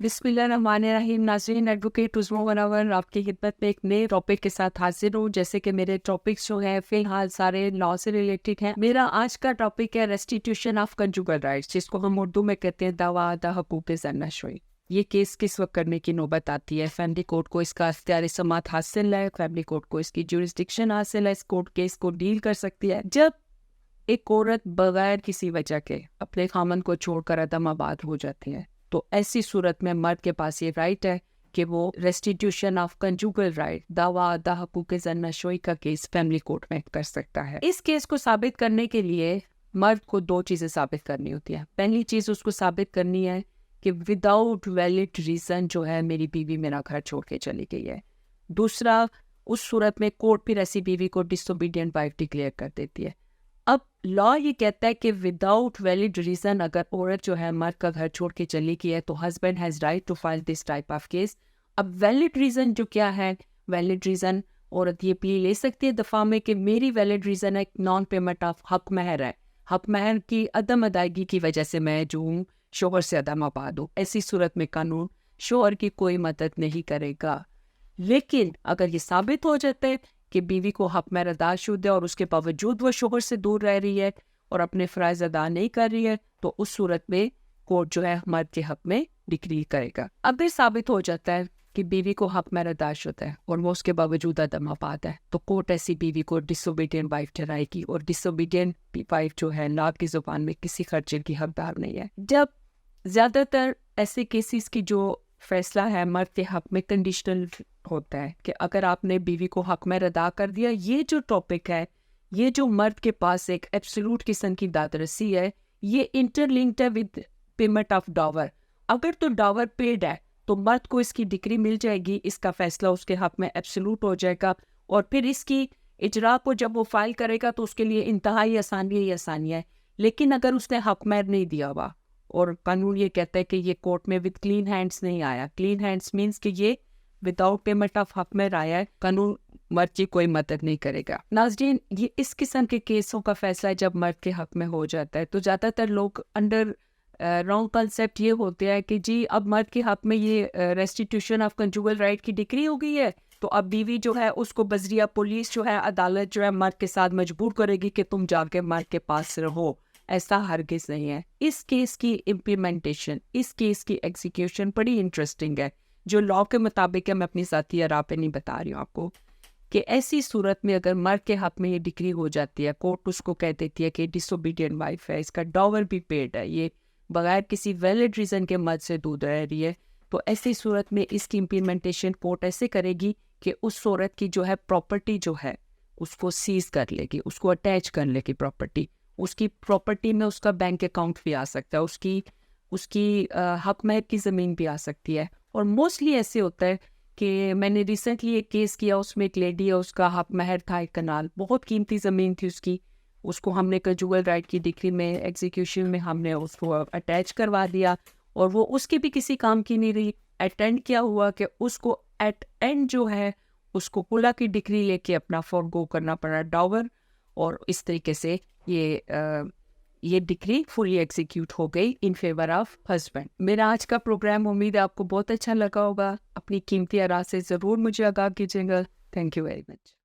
बिस्मिल्लाहिर्रहमानिर्रहीम। नाज़रीन, एडवोकेट उज़्मा वनावर आपकी खिदमत में एक नए टॉपिक के साथ हाजिर हूँ। जैसे कि मेरे टॉपिक्स जो हैं फ़िलहाल सारे लॉ से रिलेटेड हैं। मेरा आज का टॉपिक है रेस्टिट्यूशन ऑफ कंजुगल राइट्स, जिसको हम उर्दू में कहते हैं दावा द हकूक़ ज़न्नशुई। ये केस किस वक्त करने की नौबत आती है? फैमिली कोर्ट को इसका इख्तियार समात हासिल है, फैमिली कोर्ट को इसकी जुरिस्डिक्शन हासिल है, इस कोर्ट केस को डील कर सकती है। जब एक औरत बगैर किसी वजह के अपने खामन को छोड़कर अदम आबाद हो जाती है, तो ऐसी सूरत में मर्द के पास ये राइट है कि वो रेस्टिट्यूशन ऑफ कंजुगल राइट दावा द हकूक़ ज़न्नशुई का केस फैमिली कोर्ट में कर सकता है। इस केस को साबित करने के लिए मर्द को दो चीज़ें साबित करनी होती है। पहली चीज़ उसको साबित करनी है कि विदाउट वैलिड रीज़न जो है मेरी बीवी मेरा घर छोड़ के चली गई है। दूसरा, उस सूरत में कोर्ट फिर ऐसी बीवी को डिसोबीडियंट वाइफ डिक्लेयर कर देती है। अब लॉ ये कहता है कि विदाउट वैलिड रीज़न अगर औरत जो है मर्द का घर छोड़ के चली गई है तो husband has right to file this type of case. अब वैलिड रीज़न जो क्या है? वैलिड रीज़न औरत ये प्ली ले सकती है दफ़ा में कि मेरी वैलिड रीज़न है नॉन पेमेंट ऑफ हक महर है, हक महर की अदम अदायगी की वजह से मैं जो हूँ शोहर से अदम आबाद हूँ। ऐसी सूरत में कानून शोहर की कोई मदद नहीं करेगा। लेकिन अगर ये साबित हो जाता है कि बीवी को हक महर अदा शुदा है और उसके बावजूद वो शोहर से दूर रह रही है और अपने फ़राइज़ अदा नहीं कर रही है, तो उस सूरत में कोर्ट जो है मर्द के हक में डिक्री करेगा। अगर साबित हो जाता है कि बीवी को हक महर अदा शुदा है और वो उसके बावजूद अदम आबाद है, तो कोर्ट ऐसी बीवी को डिसोबीडियंट वाइफ ठहराएगी। और डिसोबीडियंट वाइफ जो है लॉ की ज़ुबान में किसी खर्चे की हकदार नहीं है। जब ज़्यादातर ऐसे केसेस की जो फैसला है मर्द के हक में कंडीशनल होता है कि अगर आपने बीवी को हक महर अदा कर दिया। ये जो टॉपिक है, ये जो मर्द के पास एक एब्सोल्यूट किस्म की दादरसी है, ये इंटरलिंक्ड है विद पेमेंट ऑफ डॉवर। अगर तो डॉवर पेड है तो मर्द को इसकी डिक्री मिल जाएगी, इसका फैसला उसके हक में एब्सोल्यूट हो जाएगा और फिर इसकी इजरा को जब वो फाइल करेगा तो उसके लिए इंतहाई आसानी ही आसानी है। लेकिन अगर उसने हक महर नहीं दिया हुआ और कानून ये कहता है कि ये कोर्ट में विद क्लीन हैंड्स नहीं आया, क्लीन हैंड्स मीन्स कि ये विदाउट पेमेंट ऑफ हक में आया है, कानून मर्द की कोई मदद नहीं करेगा। नाज़रीन, ये इस किस्म के केसों का फैसला जब मर्द के हक में हो जाता है तो ज़्यादातर लोग अंडर रॉन्ग कंसेप्ट ये होते हैं कि जी अब मर्द के हक में ये रेस्टिट्यूशन ऑफ कंजुगल राइट की डिक्री हो गई है तो अब बीवी जो है उसको बजरिया पुलिस जो है अदालत जो है मर्द के साथ मजबूर करेगी कि तुम जाके मर्द के पास रहो। ऐसा हरगिज़ नहीं है। इस केस की इम्प्लीमेंटेशन, इस केस की एग्जीक्यूशन बड़ी इंटरेस्टिंग है। जो लॉ के मुताबिक है, मैं अपनी ज़ाती आरा पे नहीं बता रही हूँ आपको, कि ऐसी सूरत में अगर मर्द के हक में ये डिक्री हो जाती है, कोर्ट उसको कह देती है कि डिसोबीडियंट वाइफ है, इसका डॉवर भी पेड है, ये बगैर किसी वैलिड रीज़न के मर्द से दूर रह रही है, तो ऐसी सूरत में इसकी इम्प्लीमेंटेशन कोर्ट ऐसे करेगी कि उस औरत की जो है प्रॉपर्टी जो है उसको सीज कर लेगी, उसको अटैच कर लेगी प्रॉपर्टी। उसकी प्रॉपर्टी में उसका बैंक अकाउंट भी आ सकता है, उसकी उसकी हक महर की ज़मीन भी आ सकती है। और मोस्टली ऐसे होता है कि मैंने रिसेंटली एक केस किया, उसमें एक लेडी है, उसका हक महर था एक कनाल, बहुत कीमती ज़मीन थी उसकी, उसको हमने कंजुगल राइट की डिक्री में एग्जीक्यूशन में हमने उसको अटैच करवा दिया और वो उसकी भी किसी काम की नहीं रही। अटेंड क्या हुआ कि उसको एट एंड जो है उसको पुला की डिक्री लेके अपना फॉरगो करना पड़ा डॉवर, और इस तरीके से ये डिक्री फुली एग्जीक्यूट हो गई इन फेवर ऑफ हस्बैंड। मेरा आज का प्रोग्राम उम्मीद है आपको बहुत अच्छा लगा होगा। अपनी कीमती आरा से ज़रूर मुझे आगाह कीजिएगा। Thank you very much.